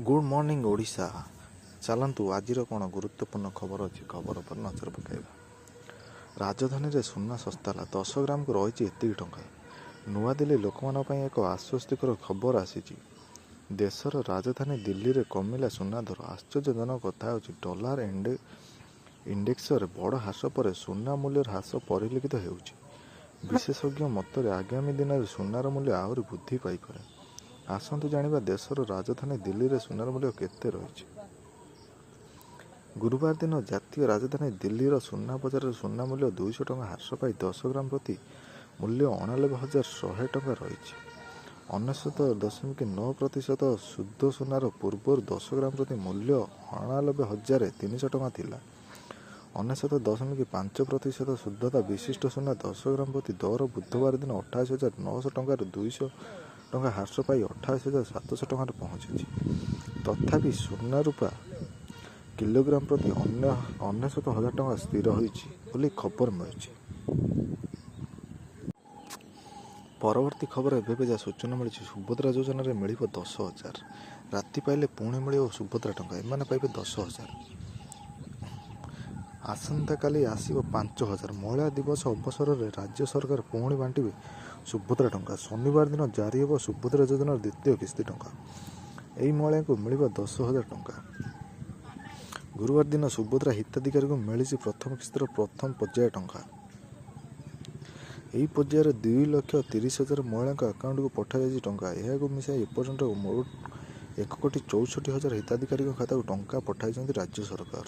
Good morning Odisha. चलतु आज गुरुत्वपूर्ण खबर अच्छी खबर पर नजर पकाइबा। राजधानी रे सुना सस्ताला 10 ग्राम को रही एतिक टंका। नुआदिल्ली लोकमान एक आश्वस्तिकर खबर आसी। देशर राजधानी दिल्ली रे कमिला सुना दर। आश्चर्यजनक कथा होची डॉलर इंडेक्स रे बड़ ह्रास पर सुना मूल्य ह्रास परिलक्षित हेउची। विशेषज्ञ मतरे आगामी दिन में सुनार मूल्य आहरी वृद्धि पाइपरे। आसतु जानिबा देशर राजधानी दिल्ली रे सुनार मूल्य केते रही। गुरुवार दिन जातीय राजधानी दिल्लीर सुना बजार सुना मूल्य 200 टଙ୍କା ह्रास पाई 10 ग्राम प्रति मूल्य 89,100 टଙ୍କା रही। 99.9% शुद्ध सुनार पूर्व 10 ग्राम प्रति मूल्य 89,300 टଙ୍କା थिला। 99.5% शुद्धता विशिष्ट सुना 10 ग्राम प्रति दर बुधवार दिन 28,900 टଙ୍କାରୁ 200 टଙ୍କା ह्रास पाई 28,700 टଙ୍କାରେ पहुंची। तथापि सुना रूपा किलोग्राम प्रति 99,000 टଙ୍କା स्थिर होई खबर मिली। परवर्ती खबर एवं जहाँ सूचना मिली सुभद्रा योजना रे मिल 10,000। राति पाइले पुणी मिल सुभद्रा टंका एम पाइबे 10,000। आसंता काली आसो 5,000। महिला दिवस अवसर में राज्य सरकार पुणी बांटे सुभद्रा टंका। शनिवार दिन जारी हो सुभद्रा योजनार द्वितीय किस्ती टंका। यही महिला को मिल 10,000 टंका। गुरुवार दिन सुभद्रा हिताधिकारी को मिली प्रथम किस्तीर प्रथम पर्याय टंका। यही पर्यायर 2,30,000 महिला आकाउंट को पठाई टंका। यह मिसाई एपर्यंत मोट 1,64,000 हिताधिकारी खाता को टंका पठाई राज्य सरकार।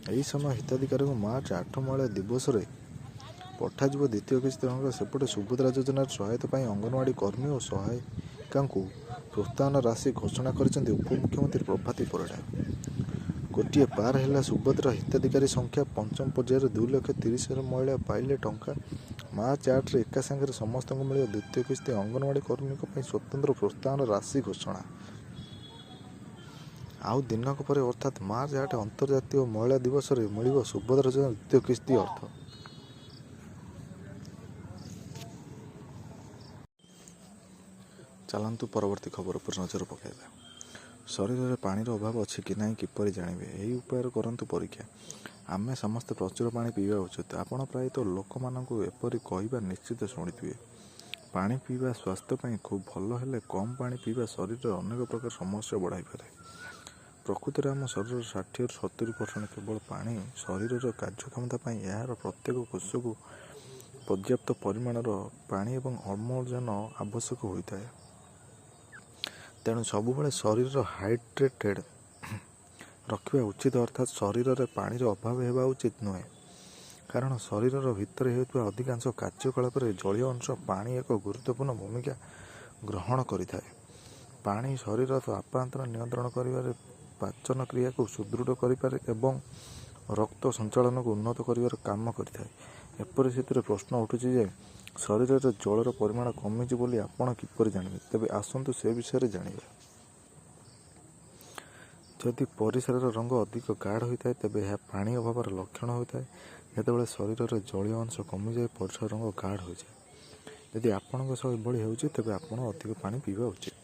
यही समय हिताधिकारी को मार्च 8 महिला दिवस में पठाଯିब द्वितीय किस्ती टंका। सेपटे सुभद्रा योजनार सहायता पाई अंगनवाड़ी कर्मी और सहायिका प्रोत्साहन राशि घोषणा कर उपमुख्यमंत्री प्रभाती परिडा। गोटे पार है सुभद्रा हिताधिकारी संख्या। पंचम पर्यायर 2,30,000 महिला पाइले टंका। मार्च 8 एका सागर समस्त मिले द्वितीय किस्ती। अंगनवाड़ी कर्मी स्वतंत्र प्रोत्साहन राशि घोषणा। आउ दिनक पर अर्थात मार्च 8 अंतर्जातीय महिला दिवस में मिल सुभद्रा योजना द्वितीय किस्ती अर्थ। चलतु परवर्ती खबर पर नजर पकाइबा। शरीर में पानीर अभाव अच्छी कि ना किपर जानवे यही उपाय करंतु परीक्षा। आमे समस्त प्रचुर पानी पीवा उचित। आपण प्रायतः लोक मानकु एपरि कहवा निश्चित शुणिथिबे। पानी पीवा स्वास्थ्य खूब भल हेले कम पानी पीवा शरीर में अनेक प्रकार समस्या बढ़ाई पारे। प्रकृति में आम शरीर 60-70% केवल पानी। शरीर कार्यक्षमता यार प्रत्येक कोष को पर्याप्त परिमाणर पानी एवं अम्लजान आवश्यक होता है। तेणु सबुबले शरीर हाइड्रेटेड रखा उचित। अर्थात शरीर में पानी अभाव होगा उचित नुहे। कारण शरीर भितर होता अधिकांश कार्यकलाप जलीय अंश पानी एक गुरुत्वपूर्ण भूमिका ग्रहण करें। पानी शरीर तापांतर नियंत्रण कर पाचन क्रिया को सुदृढ़ करें एवं रक्त संचालन को उन्नत कर काम करें। एपरिस्थिति प्रश्न उठुची जे शरीर में जलर परिमाण कमिची बोली आपण किपर जानवे। तेबे आसंतु से विषय जानिबा। जदि परिसर रंग अधिक गाढ़ होता है तेबे यह पानी अभावर लक्षण होता है। जेतेबेले शरीर में जलीय अंश कमी जाए परिसर रंग गाढ़ हो जाए। यदि आपणक सह एभली होउची तेबे आपण अधिक पानी पीवा उचित।